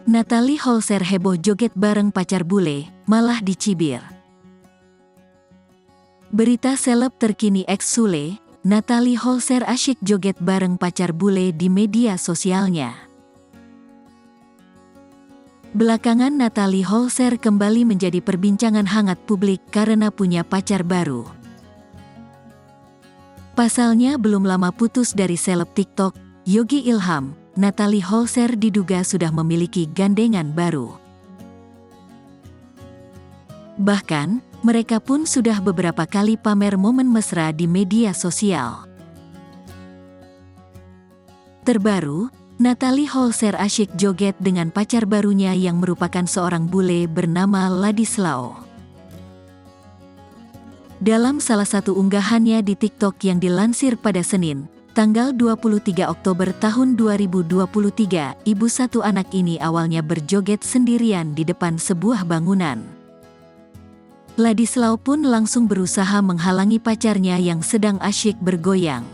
Natalie Holzer heboh joget bareng pacar bule, malah dicibir. Berita seleb terkini ex Sule, Natalie Holzer asyik joget bareng pacar bule di media sosialnya. Belakangan Natalie Holzer kembali menjadi perbincangan hangat publik karena punya pacar baru. Pasalnya belum lama putus dari seleb TikTok, Yogi Ilham, Natalie Holzer diduga sudah memiliki gandengan baru. Bahkan, mereka pun sudah beberapa kali pamer momen mesra di media sosial. Terbaru, Natalie Holzer asyik joget dengan pacar barunya yang merupakan seorang bule bernama Ladislao. Dalam salah satu unggahannya di TikTok yang dilansir pada Senin, tanggal 23 Oktober tahun 2023, ibu satu anak ini awalnya berjoget sendirian di depan sebuah bangunan. Ladislao pun langsung berusaha menghalangi pacarnya yang sedang asyik bergoyang.